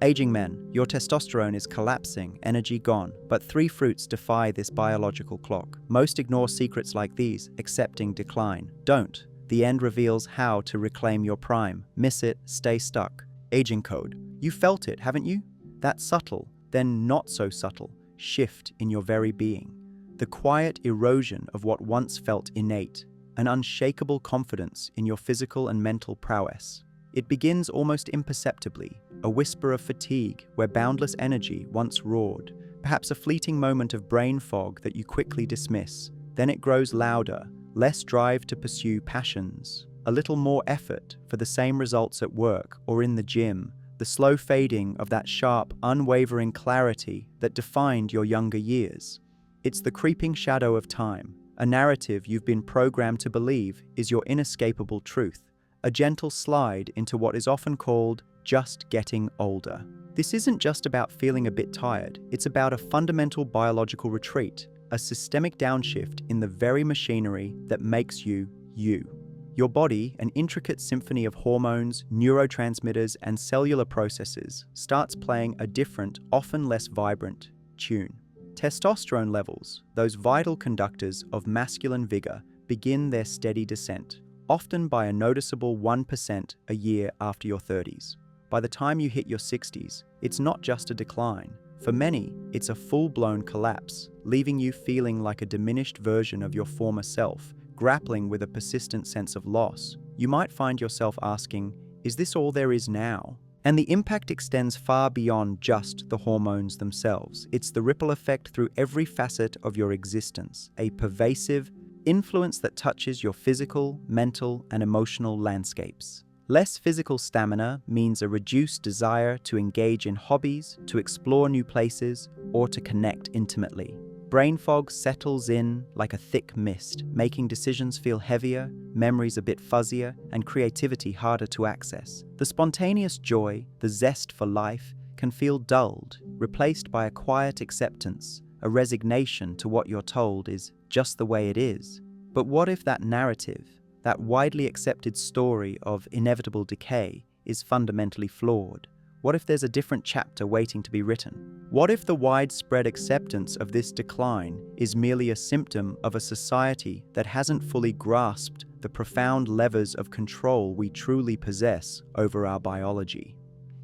Aging men, your testosterone is collapsing, energy gone, but three fruits defy this biological clock. Most ignore secrets like these, accepting decline. Don't. The end reveals how to reclaim your prime. Miss it, stay stuck. Aging code. You felt it, haven't you? That subtle, then not so subtle, shift in your very being. The quiet erosion of what once felt innate, an unshakable confidence in your physical and mental prowess. It begins almost imperceptibly, a whisper of fatigue where boundless energy once roared, perhaps a fleeting moment of brain fog that you quickly dismiss. Then it grows louder, less drive to pursue passions, a little more effort for the same results at work or in the gym, the slow fading of that sharp, unwavering clarity that defined your younger years. It's the creeping shadow of time, a narrative you've been programmed to believe is your inescapable truth, a gentle slide into what is often called just getting older. This isn't just about feeling a bit tired, it's about a fundamental biological retreat, a systemic downshift in the very machinery that makes you, you. Your body, an intricate symphony of hormones, neurotransmitters, and cellular processes, starts playing a different, often less vibrant, tune. Testosterone levels, those vital conductors of masculine vigor, begin their steady descent, often by a noticeable 1% a year after your 30s. By the time you hit your 60s, it's not just a decline. For many, it's a full-blown collapse, leaving you feeling like a diminished version of your former self, grappling with a persistent sense of loss. You might find yourself asking, is this all there is now? And the impact extends far beyond just the hormones themselves. It's the ripple effect through every facet of your existence, a pervasive influence that touches your physical, mental, and emotional landscapes. Less physical stamina means a reduced desire to engage in hobbies, to explore new places, or to connect intimately. Brain fog settles in like a thick mist, making decisions feel heavier, memories a bit fuzzier, and creativity harder to access. The spontaneous joy, the zest for life, can feel dulled, replaced by a quiet acceptance, a resignation to what you're told is just the way it is. But what if that narrative, that widely accepted story of inevitable decay, is fundamentally flawed? What if there's a different chapter waiting to be written? What if the widespread acceptance of this decline is merely a symptom of a society that hasn't fully grasped the profound levers of control we truly possess over our biology?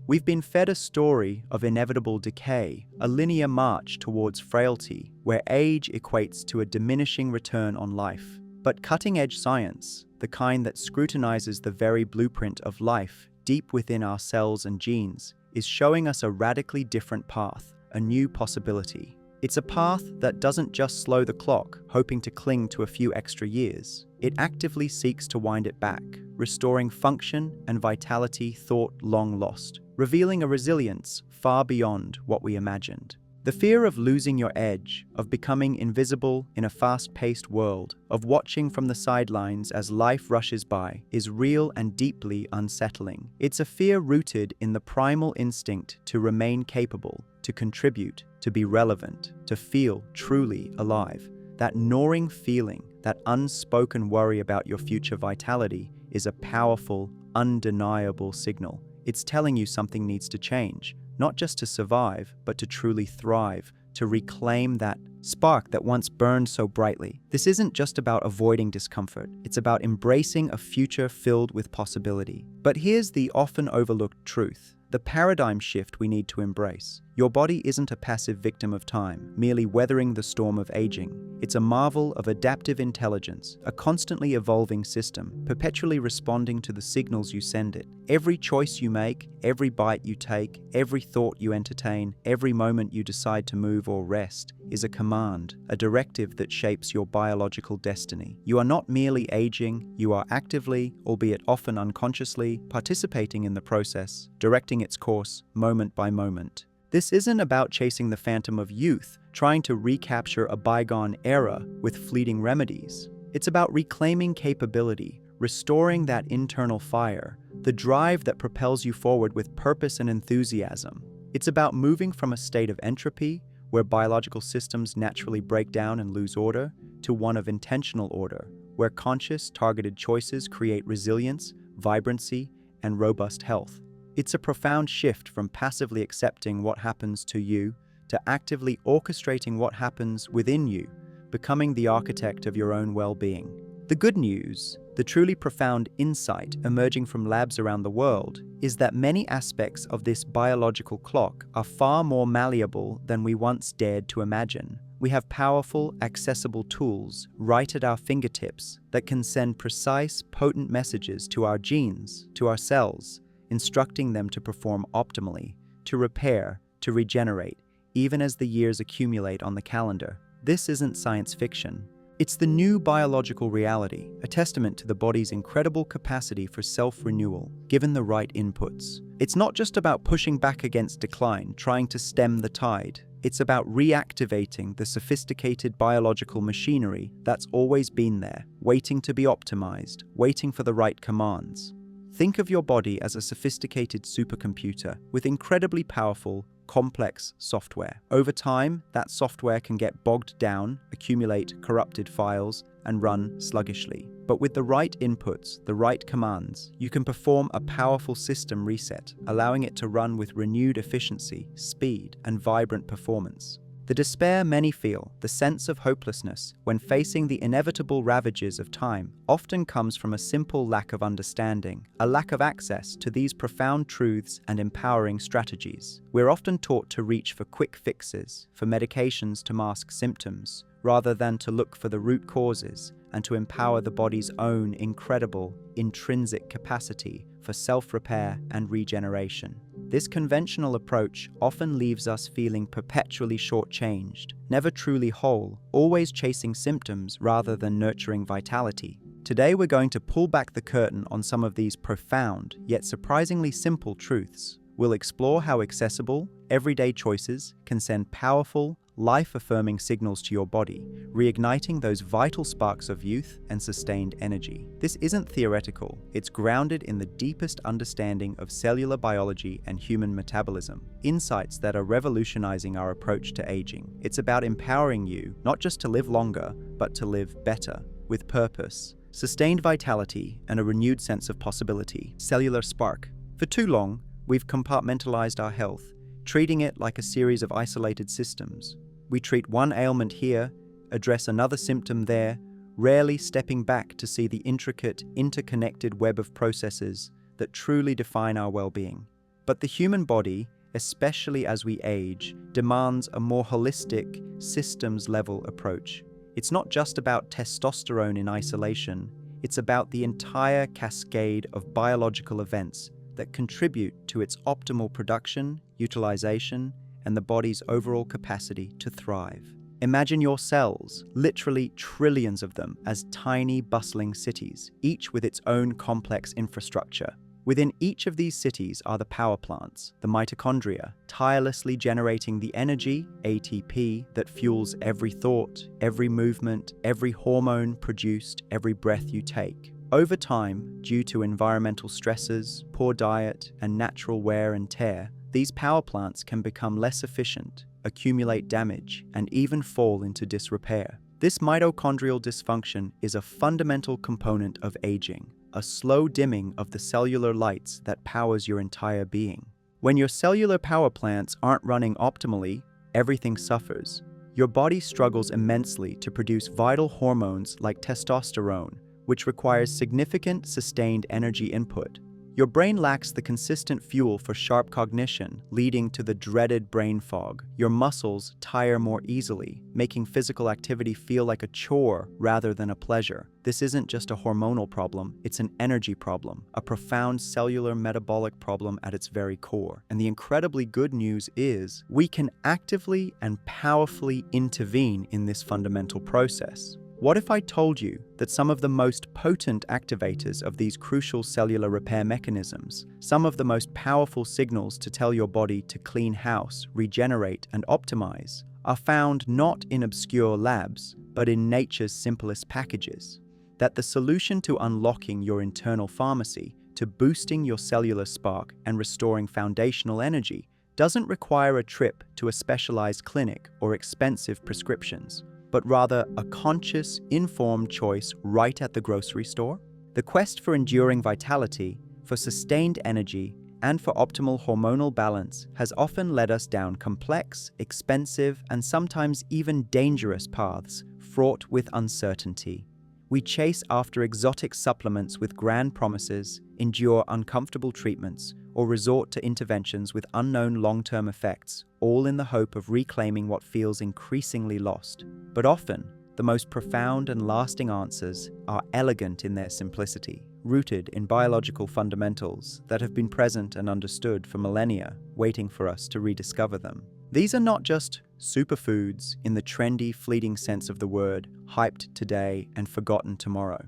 We've been fed a story of inevitable decay, a linear march towards frailty, where age equates to a diminishing return on life. But cutting-edge science, the kind that scrutinizes the very blueprint of life deep within our cells and genes, is showing us a radically different path, a new possibility. It's a path that doesn't just slow the clock, hoping to cling to a few extra years. It actively seeks to wind it back, restoring function and vitality thought long lost, revealing a resilience far beyond what we imagined. The fear of losing your edge, of becoming invisible in a fast-paced world, of watching from the sidelines as life rushes by, is real and deeply unsettling. It's a fear rooted in the primal instinct to remain capable, to contribute, to be relevant, to feel truly alive. That gnawing feeling, that unspoken worry about your future vitality, is a powerful, undeniable signal. It's telling you something needs to change. Not just to survive, but to truly thrive, to reclaim that spark that once burned so brightly. This isn't just about avoiding discomfort, it's about embracing a future filled with possibility. But here's the often overlooked truth, the paradigm shift we need to embrace. Your body isn't a passive victim of time, merely weathering the storm of aging. It's a marvel of adaptive intelligence, a constantly evolving system, perpetually responding to the signals you send it. Every choice you make, every bite you take, every thought you entertain, every moment you decide to move or rest, is a command, a directive that shapes your biological destiny. You are not merely aging, you are actively, albeit often unconsciously, participating in the process, directing its course moment by moment. This isn't about chasing the phantom of youth, trying to recapture a bygone era with fleeting remedies. It's about reclaiming capability, restoring that internal fire, the drive that propels you forward with purpose and enthusiasm. It's about moving from a state of entropy, where biological systems naturally break down and lose order, to one of intentional order, where conscious, targeted choices create resilience, vibrancy, and robust health. It's a profound shift from passively accepting what happens to you to actively orchestrating what happens within you, becoming the architect of your own well-being. The good news, the truly profound insight emerging from labs around the world, is that many aspects of this biological clock are far more malleable than we once dared to imagine. We have powerful, accessible tools right at our fingertips that can send precise, potent messages to our genes, to our cells, instructing them to perform optimally, to repair, to regenerate, even as the years accumulate on the calendar. This isn't science fiction. It's the new biological reality, a testament to the body's incredible capacity for self-renewal, given the right inputs. It's not just about pushing back against decline, trying to stem the tide. It's about reactivating the sophisticated biological machinery that's always been there, waiting to be optimized, waiting for the right commands. Think of your body as a sophisticated supercomputer with incredibly powerful, complex software. Over time, that software can get bogged down, accumulate corrupted files, and run sluggishly. But with the right inputs, the right commands, you can perform a powerful system reset, allowing it to run with renewed efficiency, speed, and vibrant performance. The despair many feel, the sense of hopelessness, when facing the inevitable ravages of time, often comes from a simple lack of understanding, a lack of access to these profound truths and empowering strategies. We're often taught to reach for quick fixes, for medications to mask symptoms, rather than to look for the root causes and to empower the body's own incredible, intrinsic capacity for self-repair and regeneration. This conventional approach often leaves us feeling perpetually shortchanged, never truly whole, always chasing symptoms rather than nurturing vitality. Today we're going to pull back the curtain on some of these profound, yet surprisingly simple truths. We'll explore how accessible, everyday choices can send powerful, life-affirming signals to your body, reigniting those vital sparks of youth and sustained energy. This isn't theoretical, it's grounded in the deepest understanding of cellular biology and human metabolism, insights that are revolutionizing our approach to aging. It's about empowering you, not just to live longer, but to live better, with purpose, sustained vitality, and a renewed sense of possibility. Cellular spark. For too long, we've compartmentalized our health, treating it like a series of isolated systems. We treat one ailment here, address another symptom there, rarely stepping back to see the intricate, interconnected web of processes that truly define our well-being. But the human body, especially as we age, demands a more holistic, systems-level approach. It's not just about testosterone in isolation, it's about the entire cascade of biological events that contribute to its optimal production, utilization, and the body's overall capacity to thrive. Imagine your cells, literally trillions of them, as tiny, bustling cities, each with its own complex infrastructure. Within each of these cities are the power plants, the mitochondria, tirelessly generating the energy, ATP, that fuels every thought, every movement, every hormone produced, every breath you take. Over time, due to environmental stresses, poor diet, and natural wear and tear, these power plants can become less efficient, accumulate damage, and even fall into disrepair. This mitochondrial dysfunction is a fundamental component of aging, a slow dimming of the cellular lights that powers your entire being. When your cellular power plants aren't running optimally, everything suffers. Your body struggles immensely to produce vital hormones like testosterone, which requires significant, sustained energy input. Your brain lacks the consistent fuel for sharp cognition, leading to the dreaded brain fog. Your muscles tire more easily, making physical activity feel like a chore rather than a pleasure. This isn't just a hormonal problem, it's an energy problem, a profound cellular metabolic problem at its very core. And the incredibly good news is, we can actively and powerfully intervene in this fundamental process. What if I told you that some of the most potent activators of these crucial cellular repair mechanisms, some of the most powerful signals to tell your body to clean house, regenerate, and optimize, are found not in obscure labs, but in nature's simplest packages? That the solution to unlocking your internal pharmacy, to boosting your cellular spark and restoring foundational energy, doesn't require a trip to a specialized clinic or expensive prescriptions, but rather a conscious, informed choice right at the grocery store? The quest for enduring vitality, for sustained energy, and for optimal hormonal balance has often led us down complex, expensive, and sometimes even dangerous paths fraught with uncertainty. We chase after exotic supplements with grand promises, endure uncomfortable treatments, or resort to interventions with unknown long-term effects, all in the hope of reclaiming what feels increasingly lost. But often, the most profound and lasting answers are elegant in their simplicity, rooted in biological fundamentals that have been present and understood for millennia, waiting for us to rediscover them. These are not just superfoods in the trendy, fleeting sense of the word, hyped today and forgotten tomorrow.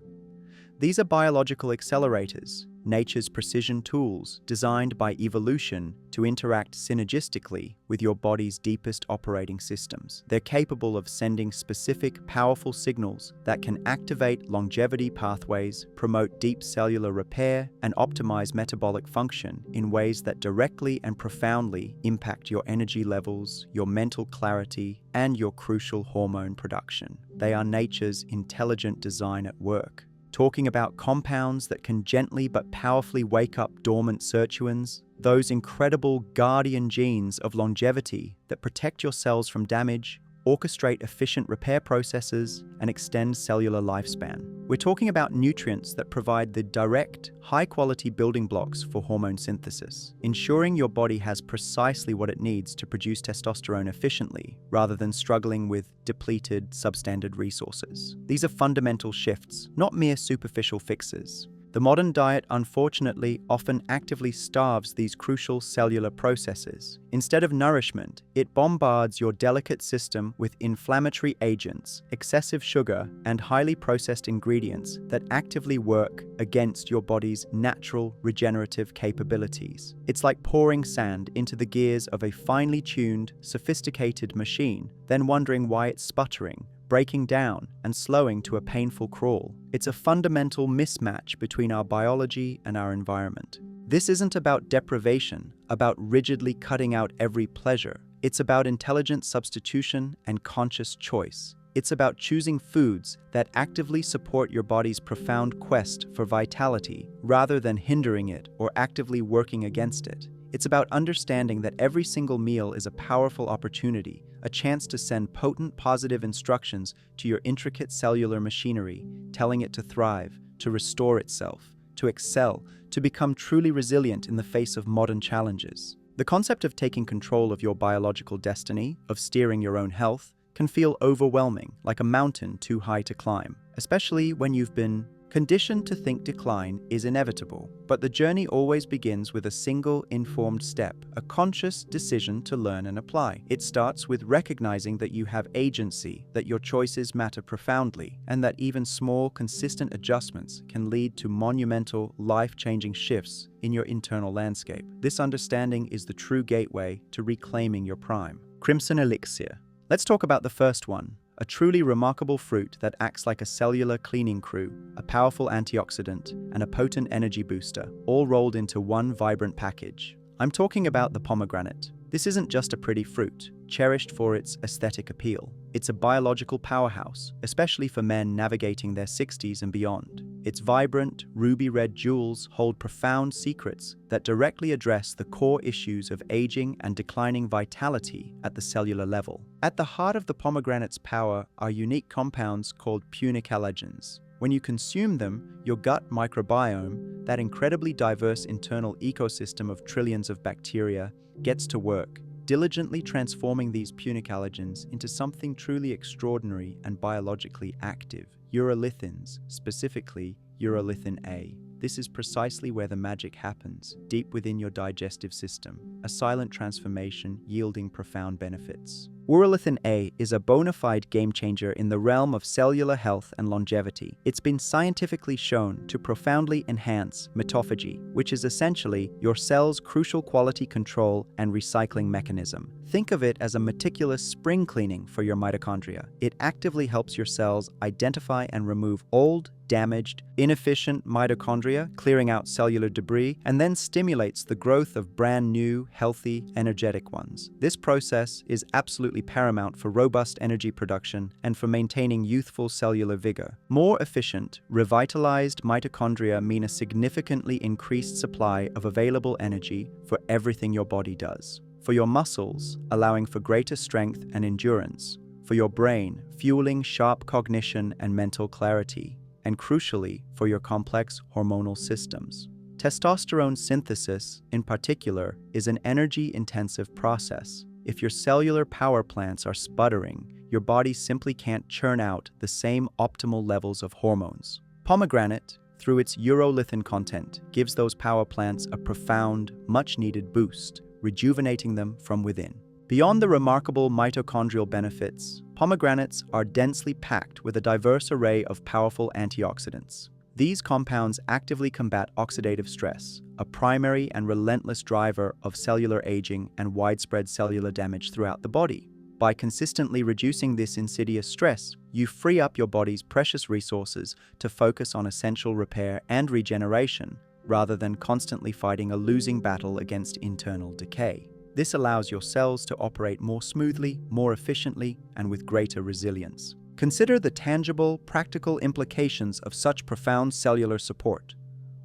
These are biological accelerators, nature's precision tools designed by evolution to interact synergistically with your body's deepest operating systems. They're capable of sending specific, powerful signals that can activate longevity pathways, promote deep cellular repair, and optimize metabolic function in ways that directly and profoundly impact your energy levels, your mental clarity, and your crucial hormone production. They are nature's intelligent design at work. Talking about compounds that can gently but powerfully wake up dormant sirtuins, those incredible guardian genes of longevity that protect your cells from damage, orchestrate efficient repair processes, and extend cellular lifespan. We're talking about nutrients that provide the direct, high-quality building blocks for hormone synthesis, ensuring your body has precisely what it needs to produce testosterone efficiently, rather than struggling with depleted, substandard resources. These are fundamental shifts, not mere superficial fixes. The modern diet, unfortunately, often actively starves these crucial cellular processes. Instead of nourishment, it bombards your delicate system with inflammatory agents, excessive sugar, and highly processed ingredients that actively work against your body's natural regenerative capabilities. It's like pouring sand into the gears of a finely tuned, sophisticated machine, then wondering why it's sputtering, breaking down, and slowing to a painful crawl. It's a fundamental mismatch between our biology and our environment. This isn't about deprivation, about rigidly cutting out every pleasure. It's about intelligent substitution and conscious choice. It's about choosing foods that actively support your body's profound quest for vitality, rather than hindering it or actively working against it. It's about understanding that every single meal is a powerful opportunity, a chance to send potent positive instructions to your intricate cellular machinery, telling it to thrive, to restore itself, to excel, to become truly resilient in the face of modern challenges. The concept of taking control of your biological destiny, of steering your own health, can feel overwhelming, like a mountain too high to climb, especially when you've been conditioned to think decline is inevitable. But the journey always begins with a single informed step, a conscious decision to learn and apply. It starts with recognizing that you have agency, that your choices matter profoundly, and that even small, consistent adjustments can lead to monumental, life-changing shifts in your internal landscape. This understanding is the true gateway to reclaiming your prime. Crimson Elixir. Let's talk about the first one. A truly remarkable fruit that acts like a cellular cleaning crew, a powerful antioxidant, and a potent energy booster, all rolled into one vibrant package. I'm talking about the pomegranate. This isn't just a pretty fruit, cherished for its aesthetic appeal. It's a biological powerhouse, especially for men navigating their 60s and beyond. Its vibrant, ruby-red jewels hold profound secrets that directly address the core issues of aging and declining vitality at the cellular level. At the heart of the pomegranate's power are unique compounds called punicalagins. When you consume them, your gut microbiome, that incredibly diverse internal ecosystem of trillions of bacteria, gets to work, diligently transforming these punicalagins into something truly extraordinary and biologically active, urolithins, specifically urolithin A. This is precisely where the magic happens, deep within your digestive system, a silent transformation yielding profound benefits. Urolithin A is a bona fide game-changer in the realm of cellular health and longevity. It's been scientifically shown to profoundly enhance mitophagy, which is essentially your cell's crucial quality control and recycling mechanism. Think of it as a meticulous spring cleaning for your mitochondria. It actively helps your cells identify and remove old, damaged, inefficient mitochondria, clearing out cellular debris, and then stimulates the growth of brand new, healthy, energetic ones. This process is absolutely absolutely paramount for robust energy production and for maintaining youthful cellular vigor. More efficient, revitalized mitochondria mean a significantly increased supply of available energy for everything your body does. For your muscles, allowing for greater strength and endurance. For your brain, fueling sharp cognition and mental clarity. And crucially, for your complex hormonal systems. Testosterone synthesis, in particular, is an energy-intensive process. If your cellular power plants are sputtering, your body simply can't churn out the same optimal levels of hormones. Pomegranate, through its urolithin content, gives those power plants a profound, much-needed boost, rejuvenating them from within. Beyond the remarkable mitochondrial benefits, pomegranates are densely packed with a diverse array of powerful antioxidants. These compounds actively combat oxidative stress, a primary and relentless driver of cellular aging and widespread cellular damage throughout the body. By consistently reducing this insidious stress, you free up your body's precious resources to focus on essential repair and regeneration, rather than constantly fighting a losing battle against internal decay. This allows your cells to operate more smoothly, more efficiently, and with greater resilience. Consider the tangible, practical implications of such profound cellular support.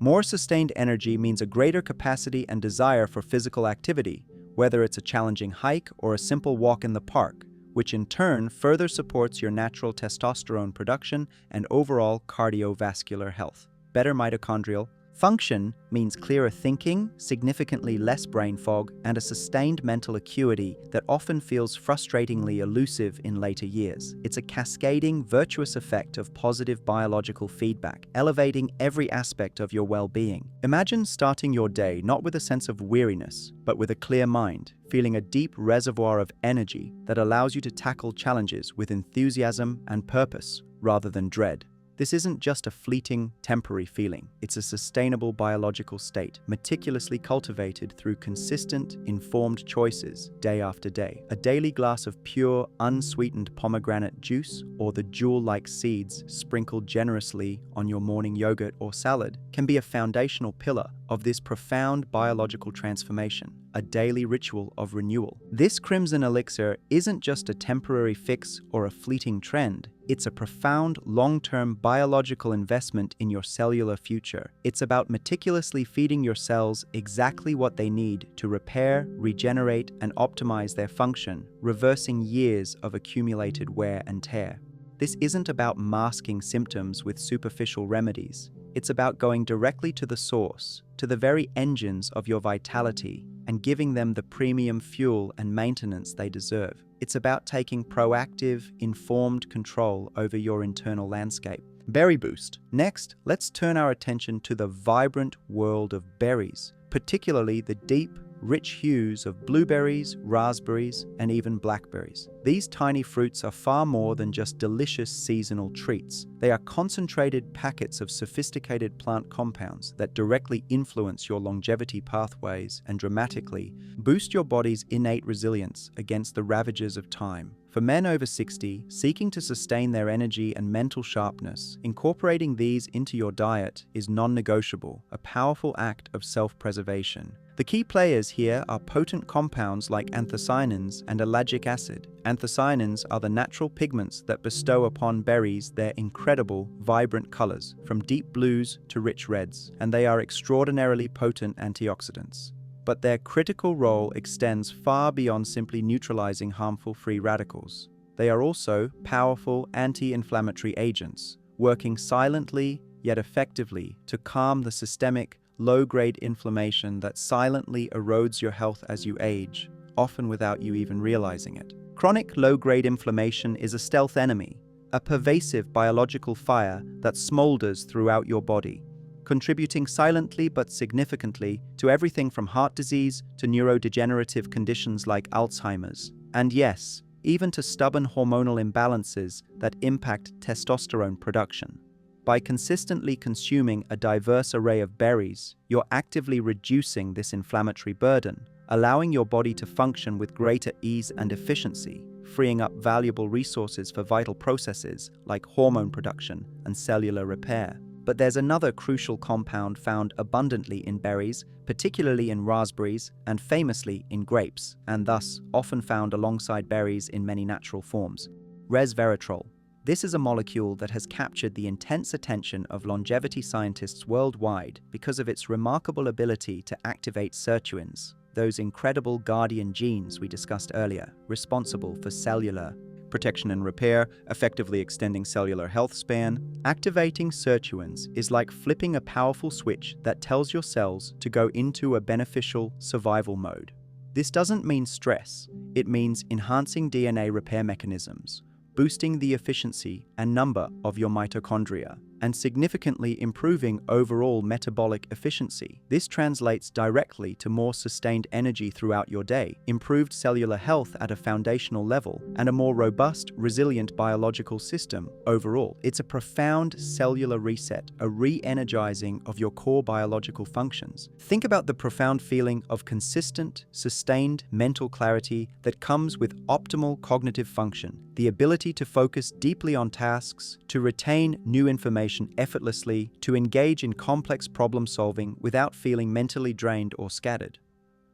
More sustained energy means a greater capacity and desire for physical activity, whether it's a challenging hike or a simple walk in the park, which in turn further supports your natural testosterone production and overall cardiovascular health. Better mitochondrial function means clearer thinking, significantly less brain fog, and a sustained mental acuity that often feels frustratingly elusive in later years. It's a cascading, virtuous effect of positive biological feedback, elevating every aspect of your well-being. Imagine starting your day not with a sense of weariness, but with a clear mind, feeling a deep reservoir of energy that allows you to tackle challenges with enthusiasm and purpose, rather than dread. This isn't just a fleeting, temporary feeling. It's a sustainable biological state, meticulously cultivated through consistent, informed choices day after day. A daily glass of pure, unsweetened pomegranate juice or the jewel-like seeds sprinkled generously on your morning yogurt or salad can be a foundational pillar of this profound biological transformation, a daily ritual of renewal. This crimson elixir isn't just a temporary fix or a fleeting trend. It's a profound, long-term biological investment in your cellular future. It's about meticulously feeding your cells exactly what they need to repair, regenerate, and optimize their function, reversing years of accumulated wear and tear. This isn't about masking symptoms with superficial remedies. It's about going directly to the source, to the very engines of your vitality, and giving them the premium fuel and maintenance they deserve. It's about taking proactive, informed control over your internal landscape. Berry Boost. Next, let's turn our attention to the vibrant world of berries, particularly the deep, rich hues of blueberries, raspberries, and even blackberries. These tiny fruits are far more than just delicious seasonal treats. They are concentrated packets of sophisticated plant compounds that directly influence your longevity pathways and dramatically boost your body's innate resilience against the ravages of time. For men over 60, seeking to sustain their energy and mental sharpness, incorporating these into your diet is non-negotiable, a powerful act of self-preservation. The key players here are potent compounds like anthocyanins and ellagic acid. Anthocyanins are the natural pigments that bestow upon berries their incredible, vibrant colors, from deep blues to rich reds, and they are extraordinarily potent antioxidants. But their critical role extends far beyond simply neutralizing harmful free radicals. They are also powerful anti-inflammatory agents, working silently yet effectively to calm the systemic, low-grade inflammation that silently erodes your health as you age, often without you even realizing it. Chronic low-grade inflammation is a stealth enemy, a pervasive biological fire that smolders throughout your body, contributing silently but significantly to everything from heart disease to neurodegenerative conditions like Alzheimer's, and yes, even to stubborn hormonal imbalances that impact testosterone production. By consistently consuming a diverse array of berries, you're actively reducing this inflammatory burden, allowing your body to function with greater ease and efficiency, freeing up valuable resources for vital processes like hormone production and cellular repair. But there's another crucial compound found abundantly in berries, particularly in raspberries and famously in grapes, and thus often found alongside berries in many natural forms: resveratrol. This is a molecule that has captured the intense attention of longevity scientists worldwide because of its remarkable ability to activate sirtuins, those incredible guardian genes we discussed earlier, responsible for cellular protection and repair, effectively extending cellular health span. Activating sirtuins is like flipping a powerful switch that tells your cells to go into a beneficial survival mode. This doesn't mean stress, it means enhancing DNA repair mechanisms, boosting the efficiency and number of your mitochondria, and significantly improving overall metabolic efficiency. This translates directly to more sustained energy throughout your day, improved cellular health at a foundational level, and a more robust, resilient biological system overall. It's a profound cellular reset, a re-energizing of your core biological functions. Think about the profound feeling of consistent, sustained mental clarity that comes with optimal cognitive function, the ability to focus deeply on tasks, to retain new information effortlessly, to engage in complex problem solving without feeling mentally drained or scattered.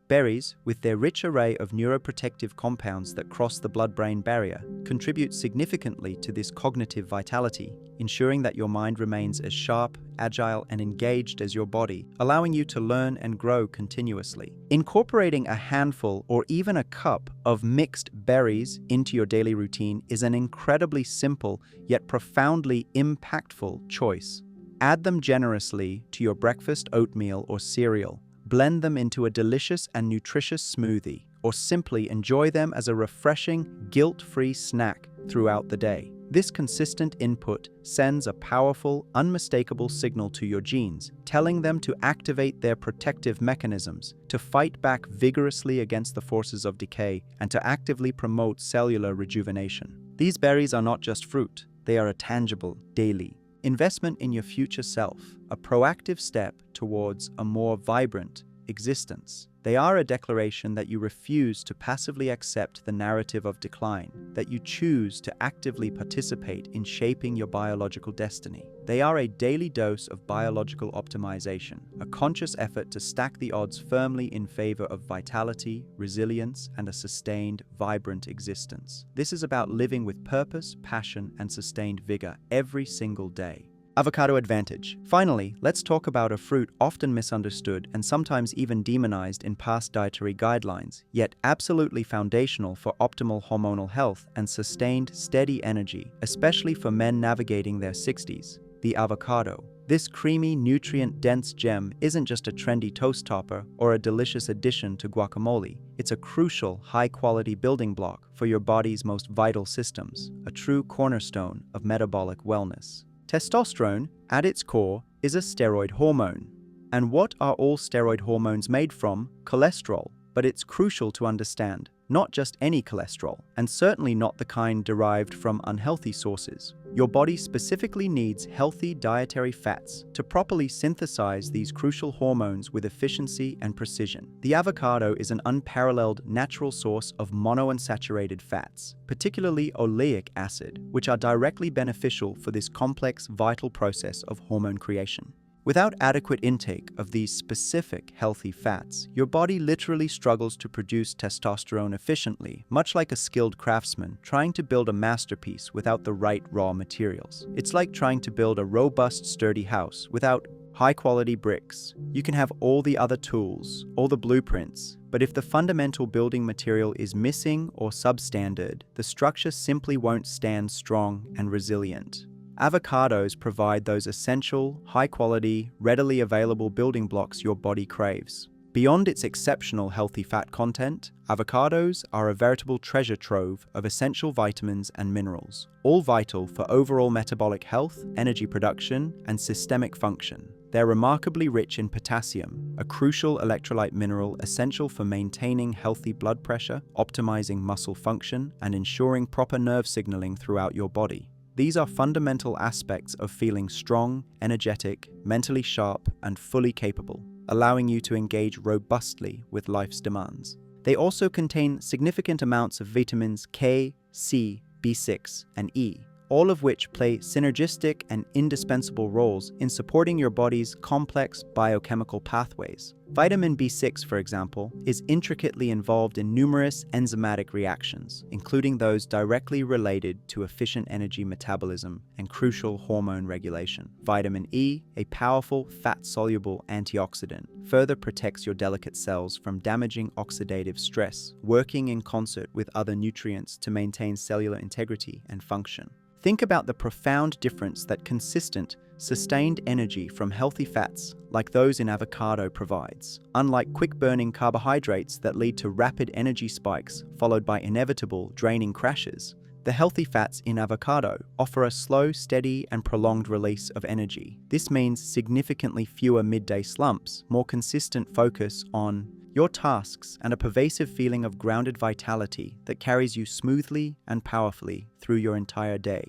Berries, with their rich array of neuroprotective compounds that cross the blood-brain barrier, contribute significantly to this cognitive vitality, ensuring that your mind remains as sharp, agile, and engaged as your body, allowing you to learn and grow continuously. Incorporating a handful or even a cup of mixed berries into your daily routine is an incredibly simple yet profoundly impactful choice. Add them generously to your breakfast oatmeal or cereal. Blend them into a delicious and nutritious smoothie, or simply enjoy them as a refreshing, guilt-free snack throughout the day. This consistent input sends a powerful, unmistakable signal to your genes, telling them to activate their protective mechanisms, to fight back vigorously against the forces of decay, and to actively promote cellular rejuvenation. These berries are not just fruit, they are a tangible, daily investment in your future self, a proactive step towards a more vibrant existence. They are a declaration that you refuse to passively accept the narrative of decline, that you choose to actively participate in shaping your biological destiny. They are a daily dose of biological optimization, a conscious effort to stack the odds firmly in favor of vitality, resilience, and a sustained, vibrant existence. This is about living with purpose, passion, and sustained vigor every single day. Avocado advantage. Finally, let's talk about a fruit often misunderstood and sometimes even demonized in past dietary guidelines, yet absolutely foundational for optimal hormonal health and sustained, steady energy, especially for men navigating their 60s. The avocado. This creamy, nutrient-dense gem isn't just a trendy toast topper or a delicious addition to guacamole. It's a crucial, high-quality building block for your body's most vital systems, a true cornerstone of metabolic wellness. Testosterone, at its core, is a steroid hormone. And what are all steroid hormones made from? Cholesterol. But it's crucial to understand, not just any cholesterol, and certainly not the kind derived from unhealthy sources. Your body specifically needs healthy dietary fats to properly synthesize these crucial hormones with efficiency and precision. The avocado is an unparalleled natural source of monounsaturated fats, particularly oleic acid, which are directly beneficial for this complex, vital process of hormone creation. Without adequate intake of these specific healthy fats, your body literally struggles to produce testosterone efficiently, much like a skilled craftsman trying to build a masterpiece without the right raw materials. It's like trying to build a robust, sturdy house without high-quality bricks. You can have all the other tools, all the blueprints, but if the fundamental building material is missing or substandard, the structure simply won't stand strong and resilient. Avocados provide those essential, high-quality, readily available building blocks your body craves. Beyond its exceptional healthy fat content, avocados are a veritable treasure trove of essential vitamins and minerals, all vital for overall metabolic health, energy production, and systemic function. They're remarkably rich in potassium, a crucial electrolyte mineral essential for maintaining healthy blood pressure, optimizing muscle function, and ensuring proper nerve signaling throughout your body. These are fundamental aspects of feeling strong, energetic, mentally sharp, and fully capable, allowing you to engage robustly with life's demands. They also contain significant amounts of vitamins K, C, B6, and E, all of which play synergistic and indispensable roles in supporting your body's complex biochemical pathways. Vitamin B6, for example, is intricately involved in numerous enzymatic reactions, including those directly related to efficient energy metabolism and crucial hormone regulation. Vitamin E, a powerful fat-soluble antioxidant, further protects your delicate cells from damaging oxidative stress, working in concert with other nutrients to maintain cellular integrity and function. Think about the profound difference that consistent, sustained energy from healthy fats, like those in avocado, provides. Unlike quick-burning carbohydrates that lead to rapid energy spikes followed by inevitable draining crashes, the healthy fats in avocado offer a slow, steady, and prolonged release of energy. This means significantly fewer midday slumps, more consistent focus on your tasks, and a pervasive feeling of grounded vitality that carries you smoothly and powerfully through your entire day.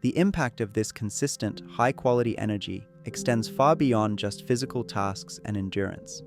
The impact of this consistent, high-quality energy extends far beyond just physical tasks and endurance.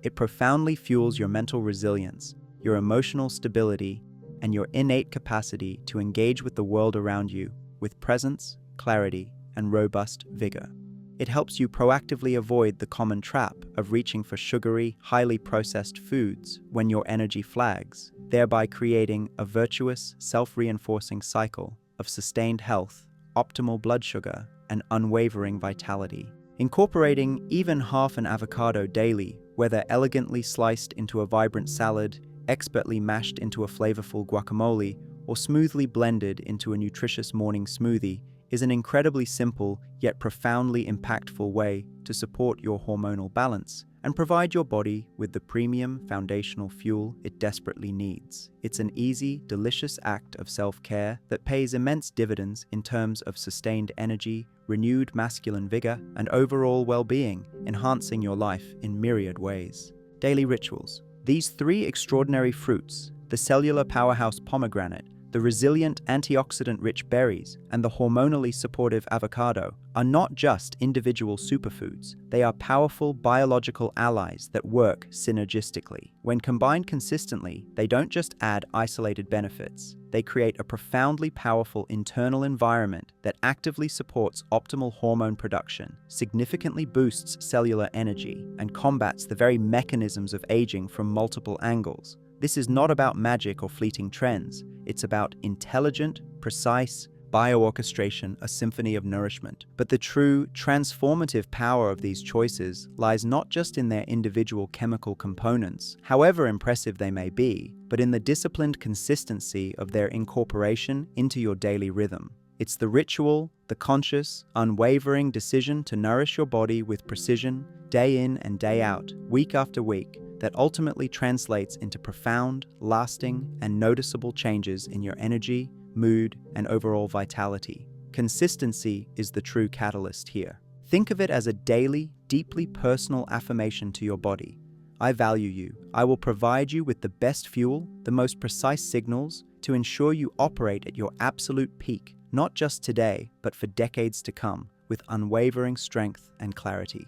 It profoundly fuels your mental resilience, your emotional stability, and your innate capacity to engage with the world around you with presence, clarity, and robust vigor. It helps you proactively avoid the common trap of reaching for sugary, highly processed foods when your energy flags, thereby creating a virtuous, self-reinforcing cycle of sustained health, optimal blood sugar, and unwavering vitality. Incorporating even half an avocado daily, whether elegantly sliced into a vibrant salad, expertly mashed into a flavorful guacamole, or smoothly blended into a nutritious morning smoothie, is an incredibly simple yet profoundly impactful way to support your hormonal balance and provide your body with the premium foundational fuel it desperately needs. It's an easy, delicious act of self-care that pays immense dividends in terms of sustained energy, renewed masculine vigor, and overall well-being, enhancing your life in myriad ways. Daily rituals. These three extraordinary fruits, the cellular powerhouse pomegranate, the resilient antioxidant-rich berries, and the hormonally supportive avocado, are not just individual superfoods. They are powerful biological allies that work synergistically. When combined consistently, they don't just add isolated benefits. They create a profoundly powerful internal environment that actively supports optimal hormone production, significantly boosts cellular energy, and combats the very mechanisms of aging from multiple angles. This is not about magic or fleeting trends. It's about intelligent, precise bio-orchestration, a symphony of nourishment. But the true, transformative power of these choices lies not just in their individual chemical components, however impressive they may be, but in the disciplined consistency of their incorporation into your daily rhythm. It's the ritual, the conscious, unwavering decision to nourish your body with precision, day in and day out, week after week, that ultimately translates into profound, lasting, and noticeable changes in your energy, mood, and overall vitality. Consistency is the true catalyst here. Think of it as a daily, deeply personal affirmation to your body. I value you. I will provide you with the best fuel, the most precise signals to ensure you operate at your absolute peak, not just today, but for decades to come, with unwavering strength and clarity.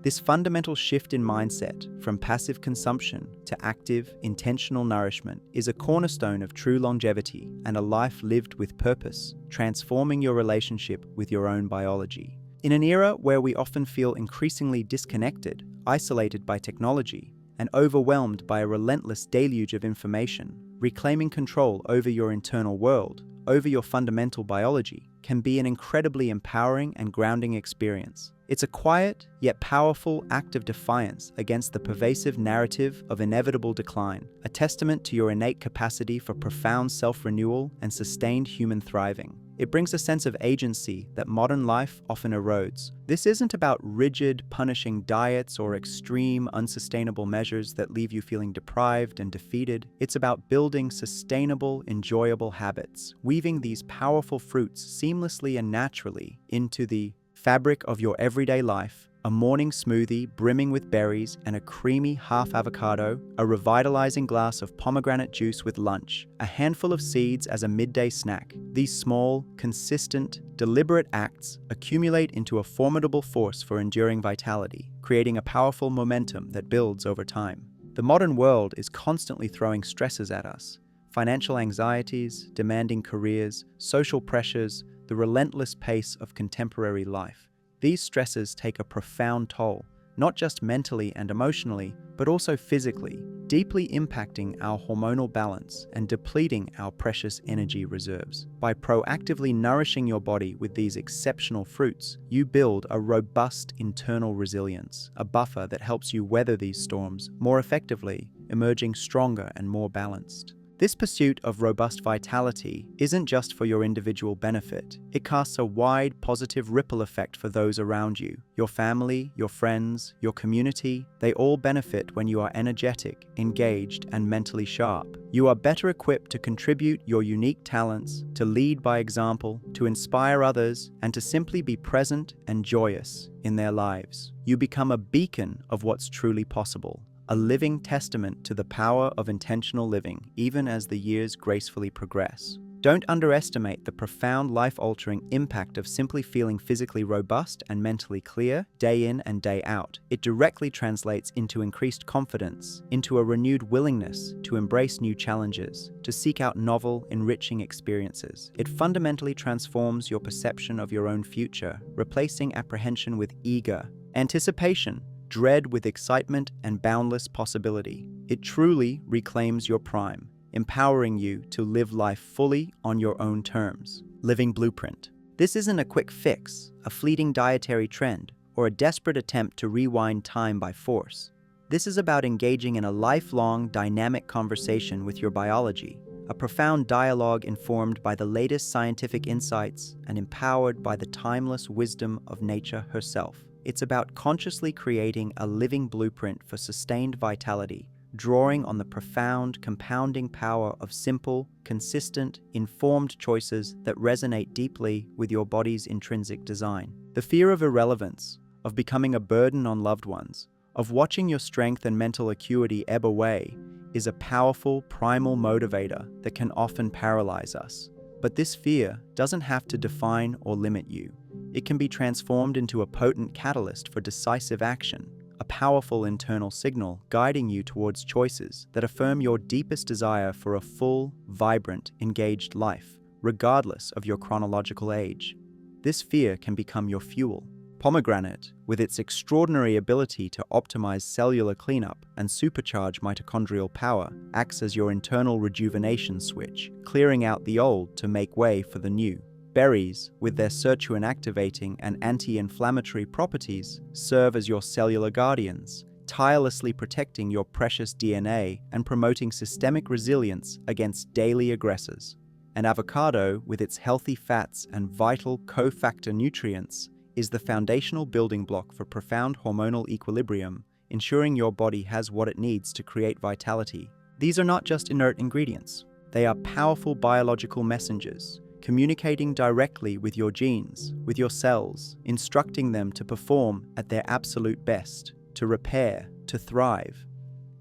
This fundamental shift in mindset, from passive consumption to active, intentional nourishment, is a cornerstone of true longevity and a life lived with purpose, transforming your relationship with your own biology. In an era where we often feel increasingly disconnected, isolated by technology, and overwhelmed by a relentless deluge of information, reclaiming control over your internal world, over your fundamental biology, can be an incredibly empowering and grounding experience. It's a quiet, yet powerful act of defiance against the pervasive narrative of inevitable decline, a testament to your innate capacity for profound self-renewal and sustained human thriving. It brings a sense of agency that modern life often erodes. This isn't about rigid, punishing diets or extreme, unsustainable measures that leave you feeling deprived and defeated. It's about building sustainable, enjoyable habits, weaving these powerful fruits seamlessly and naturally into the fabric of your everyday life. A morning smoothie brimming with berries and a creamy half avocado, a revitalizing glass of pomegranate juice with lunch, a handful of seeds as a midday snack. These small, consistent, deliberate acts accumulate into a formidable force for enduring vitality, creating a powerful momentum that builds over time. The modern world is constantly throwing stresses at us. Financial anxieties, demanding careers, social pressures, the relentless pace of contemporary life. These stresses take a profound toll, not just mentally and emotionally, but also physically, deeply impacting our hormonal balance and depleting our precious energy reserves. By proactively nourishing your body with these exceptional fruits, you build a robust internal resilience, a buffer that helps you weather these storms more effectively, emerging stronger and more balanced. This pursuit of robust vitality isn't just for your individual benefit. It casts a wide, positive ripple effect for those around you. Your family, your friends, your community, they all benefit when you are energetic, engaged, and mentally sharp. You are better equipped to contribute your unique talents, to lead by example, to inspire others, and to simply be present and joyous in their lives. You become a beacon of what's truly possible, a living testament to the power of intentional living, even as the years gracefully progress. Don't underestimate the profound life-altering impact of simply feeling physically robust and mentally clear day in and day out. It directly translates into increased confidence, into a renewed willingness to embrace new challenges, to seek out novel, enriching experiences. It fundamentally transforms your perception of your own future, replacing apprehension with eager anticipation, dread with excitement, and boundless possibility. It truly reclaims your prime, empowering you to live life fully on your own terms. Living blueprint. This isn't a quick fix, a fleeting dietary trend, or a desperate attempt to rewind time by force. This is about engaging in a lifelong, dynamic conversation with your biology, a profound dialogue informed by the latest scientific insights and empowered by the timeless wisdom of nature herself. It's about consciously creating a living blueprint for sustained vitality, drawing on the profound, compounding power of simple, consistent, informed choices that resonate deeply with your body's intrinsic design. The fear of irrelevance, of becoming a burden on loved ones, of watching your strength and mental acuity ebb away, is a powerful, primal motivator that can often paralyze us. But this fear doesn't have to define or limit you. It can be transformed into a potent catalyst for decisive action, a powerful internal signal guiding you towards choices that affirm your deepest desire for a full, vibrant, engaged life, regardless of your chronological age. This fear can become your fuel. Pomegranate, with its extraordinary ability to optimize cellular cleanup and supercharge mitochondrial power, acts as your internal rejuvenation switch, clearing out the old to make way for the new. Berries, with their sirtuin-activating and anti-inflammatory properties, serve as your cellular guardians, tirelessly protecting your precious DNA and promoting systemic resilience against daily aggressors. And avocado, with its healthy fats and vital cofactor nutrients, is the foundational building block for profound hormonal equilibrium, ensuring your body has what it needs to create vitality. These are not just inert ingredients. They are powerful biological messengers, communicating directly with your genes, with your cells, instructing them to perform at their absolute best, to repair, to thrive.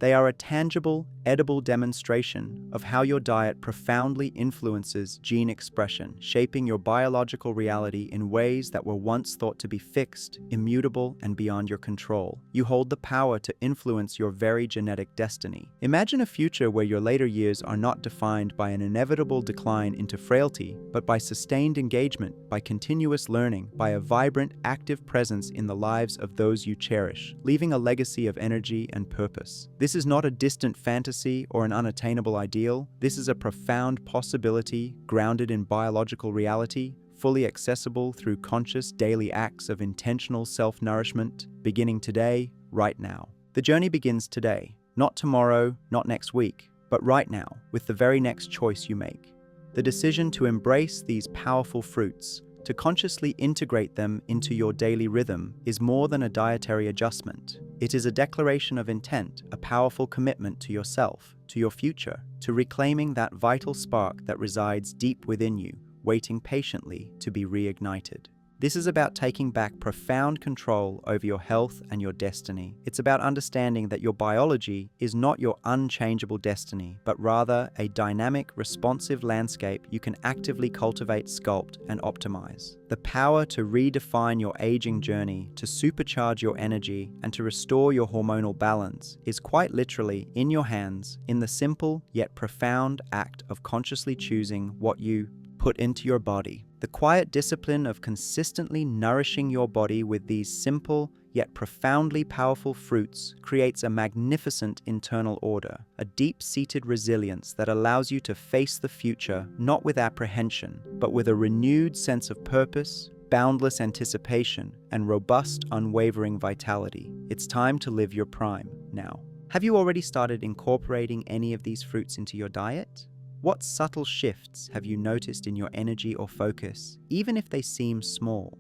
They are a tangible, edible demonstration of how your diet profoundly influences gene expression, shaping your biological reality in ways that were once thought to be fixed, immutable, and beyond your control. You hold the power to influence your very genetic destiny. Imagine a future where your later years are not defined by an inevitable decline into frailty, but by sustained engagement, by continuous learning, by a vibrant, active presence in the lives of those you cherish, leaving a legacy of energy and purpose. This is not a distant fantasy or an unattainable ideal. This is a profound possibility grounded in biological reality, fully accessible through conscious daily acts of intentional self-nourishment, beginning today, right now. The journey begins today, not tomorrow, not next week, but right now, with the very next choice you make. The decision to embrace these powerful fruits, to consciously integrate them into your daily rhythm, is more than a dietary adjustment. It is a declaration of intent, a powerful commitment to yourself, to your future, to reclaiming that vital spark that resides deep within you, waiting patiently to be reignited. This is about taking back profound control over your health and your destiny. It's about understanding that your biology is not your unchangeable destiny, but rather a dynamic, responsive landscape you can actively cultivate, sculpt, and optimize. The power to redefine your aging journey, to supercharge your energy, and to restore your hormonal balance is quite literally in your hands in the simple yet profound act of consciously choosing what you put into your body. The quiet discipline of consistently nourishing your body with these simple yet profoundly powerful fruits creates a magnificent internal order, a deep-seated resilience that allows you to face the future not with apprehension, but with a renewed sense of purpose, boundless anticipation, and robust, unwavering vitality. It's time to live your prime now. Have you already started incorporating any of these fruits into your diet? What subtle shifts have you noticed in your energy or focus, even if they seem small?